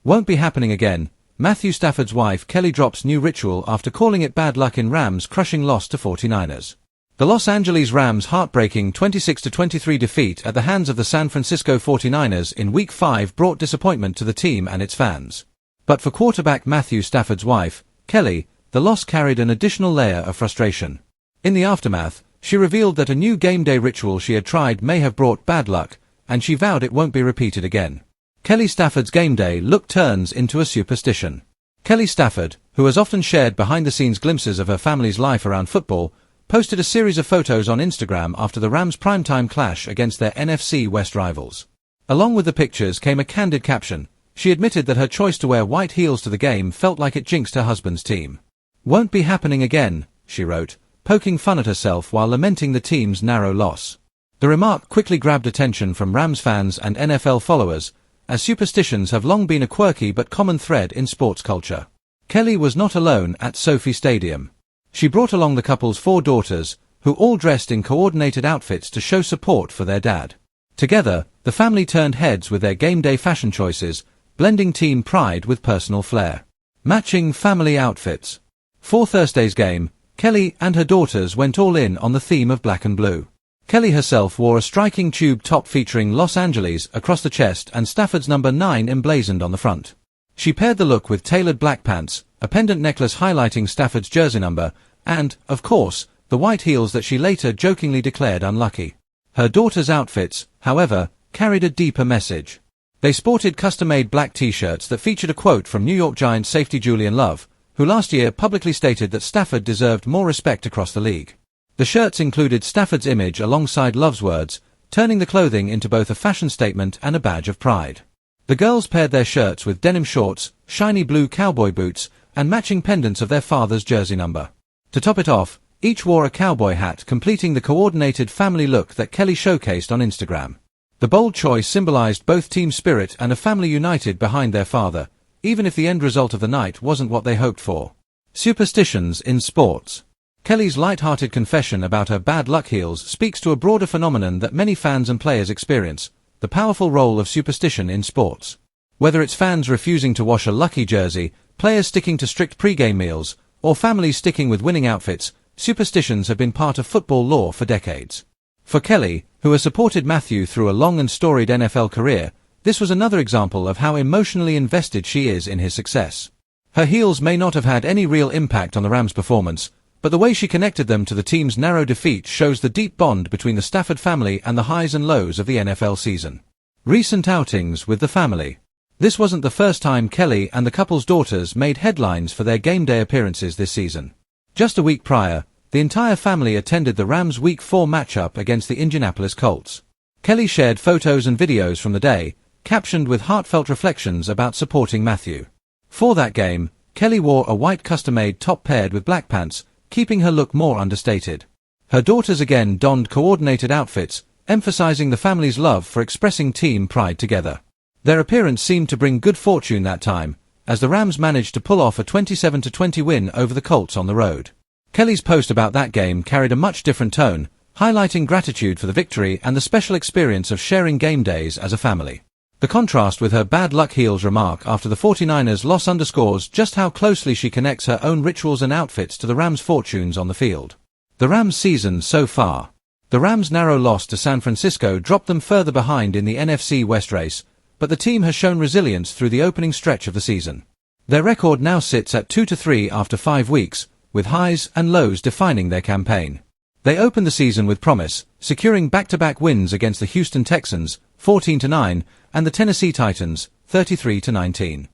Won't be happening again. Matthew Stafford's wife Kelly drops new ritual after calling it bad luck in Rams' crushing loss to 49ers. The Los Angeles Rams' heartbreaking 26-23 defeat at the hands of the San Francisco 49ers in Week 5 brought disappointment to the team and its fans. But for quarterback Matthew Stafford's wife, Kelly, the loss carried an additional layer of frustration. In the aftermath, she revealed that a new game day ritual she had tried may have brought bad luck, and she vowed it won't be repeated again. Kelly Stafford's game day look turns into a superstition. Kelly Stafford, who has often shared behind-the-scenes glimpses of her family's life around football, posted a series of photos on Instagram after the Rams' primetime clash against their NFC West rivals. Along with the pictures came a candid caption. She admitted that her choice to wear white heels to the game felt like it jinxed her husband's team. "Won't be happening again," she wrote, poking fun at herself while lamenting the team's narrow loss. The remark quickly grabbed attention from Rams fans and NFL followers, as superstitions have long been a quirky but common thread in sports culture. Kelly was not alone at SoFi Stadium. She brought along the couple's 4 daughters, who all dressed in coordinated outfits to show support for their dad. Together, the family turned heads with their game day fashion choices, blending team pride with personal flair. Matching family outfits. For Thursday's game, Kelly and her daughters went all in on the theme of black and blue. Kelly herself wore a striking tube top featuring Los Angeles across the chest and Stafford's number 9 emblazoned on the front. She paired the look with tailored black pants, a pendant necklace highlighting Stafford's jersey number, and, of course, the white heels that she later jokingly declared unlucky. Her daughters' outfits, however, carried a deeper message. They sported custom-made black t-shirts that featured a quote from New York Giants safety Julian Love, who last year publicly stated that Stafford deserved more respect across the league. The shirts included Stafford's image alongside Love's words, turning the clothing into both a fashion statement and a badge of pride. The girls paired their shirts with denim shorts, shiny blue cowboy boots, and matching pendants of their father's jersey number. To top it off, each wore a cowboy hat, completing the coordinated family look that Kelly showcased on Instagram. The bold choice symbolized both team spirit and a family united behind their father, even if the end result of the night wasn't what they hoped for. Superstitions in sports. Kelly's light-hearted confession about her bad luck heels speaks to a broader phenomenon that many fans and players experience: the powerful role of superstition in sports. Whether it's fans refusing to wash a lucky jersey, players sticking to strict pre-game meals, or families sticking with winning outfits, superstitions have been part of football lore for decades. For Kelly, who has supported Matthew through a long and storied NFL career, this was another example of how emotionally invested she is in his success. Her heels may not have had any real impact on the Rams' performance, but the way she connected them to the team's narrow defeat shows the deep bond between the Stafford family and the highs and lows of the NFL season. Recent outings with the family. This wasn't the first time Kelly and the couple's daughters made headlines for their game day appearances this season. Just a week prior, the entire family attended the Rams' Week 4 matchup against the Indianapolis Colts. Kelly shared photos and videos from the day, captioned with heartfelt reflections about supporting Matthew. For that game, Kelly wore a white custom-made top paired with black pants, keeping her look more understated. Her daughters again donned coordinated outfits, emphasizing the family's love for expressing team pride together. Their appearance seemed to bring good fortune that time, as the Rams managed to pull off a 27-20 win over the Colts on the road. Kelly's post about that game carried a much different tone, highlighting gratitude for the victory and the special experience of sharing game days as a family. The contrast with her bad luck heels remark after the 49ers loss underscores just how closely she connects her own rituals and outfits to the Rams' fortunes on the field. The Rams' season so far. The Rams' narrow loss to San Francisco dropped them further behind in the NFC West race, but the team has shown resilience through the opening stretch of the season. Their record now sits at 2-3 after 5 weeks, with highs and lows defining their campaign. They opened the season with promise, securing back-to-back wins against the Houston Texans, 14-9, and the Tennessee Titans, 33-19.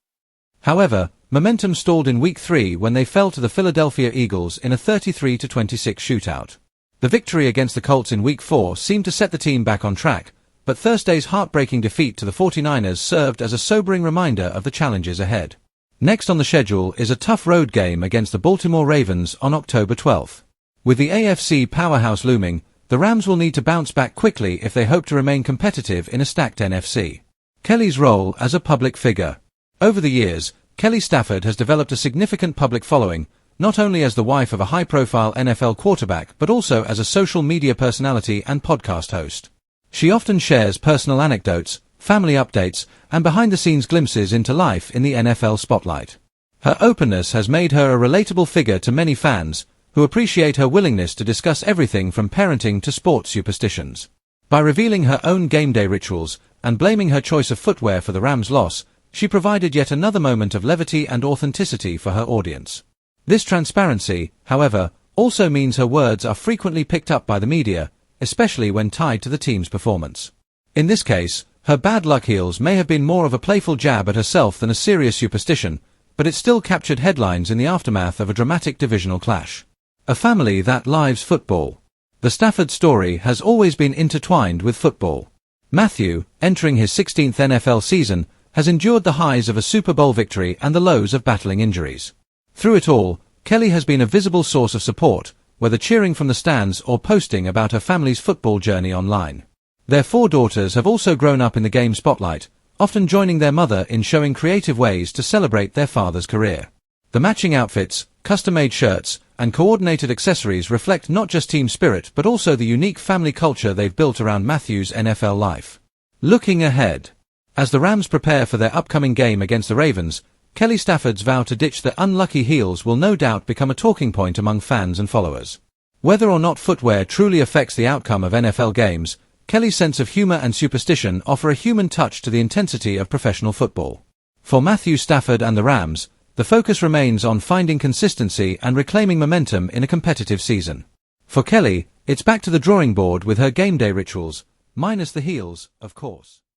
However, momentum stalled in Week 3 when they fell to the Philadelphia Eagles in a 33-26 shootout. The victory against the Colts in Week 4 seemed to set the team back on track, but Thursday's heartbreaking defeat to the 49ers served as a sobering reminder of the challenges ahead. Next on the schedule is a tough road game against the Baltimore Ravens on October 12th. With the AFC powerhouse looming, the Rams will need to bounce back quickly if they hope to remain competitive in a stacked NFC. Kelly's role as a public figure. Over the years, Kelly Stafford has developed a significant public following, not only as the wife of a high-profile NFL quarterback but also as a social media personality and podcast host. She often shares personal anecdotes, family updates, and behind-the-scenes glimpses into life in the NFL spotlight. Her openness has made her a relatable figure to many fans, who appreciate her willingness to discuss everything from parenting to sports superstitions. By revealing her own game day rituals and blaming her choice of footwear for the Rams' loss, she provided yet another moment of levity and authenticity for her audience. This transparency, however, also means her words are frequently picked up by the media, especially when tied to the team's performance. In this case, her bad luck heels may have been more of a playful jab at herself than a serious superstition, but it still captured headlines in the aftermath of a dramatic divisional clash. A family that lives football. The Stafford story has always been intertwined with football. Matthew, entering his 16th NFL season, has endured the highs of a Super Bowl victory and the lows of battling injuries. Through it all, Kelly has been a visible source of support, whether cheering from the stands or posting about her family's football journey online. Their 4 daughters have also grown up in the game spotlight, often joining their mother in showing creative ways to celebrate their father's career. The matching outfits, custom-made shirts, and coordinated accessories reflect not just team spirit but also the unique family culture they've built around Matthew's NFL life. Looking ahead. As the Rams prepare for their upcoming game against the Ravens, Kelly Stafford's vow to ditch the unlucky heels will no doubt become a talking point among fans and followers. Whether or not footwear truly affects the outcome of NFL games, Kelly's sense of humor and superstition offer a human touch to the intensity of professional football. For Matthew Stafford and the Rams, the focus remains on finding consistency and reclaiming momentum in a competitive season. For Kelly, it's back to the drawing board with her game day rituals, minus the heels, of course.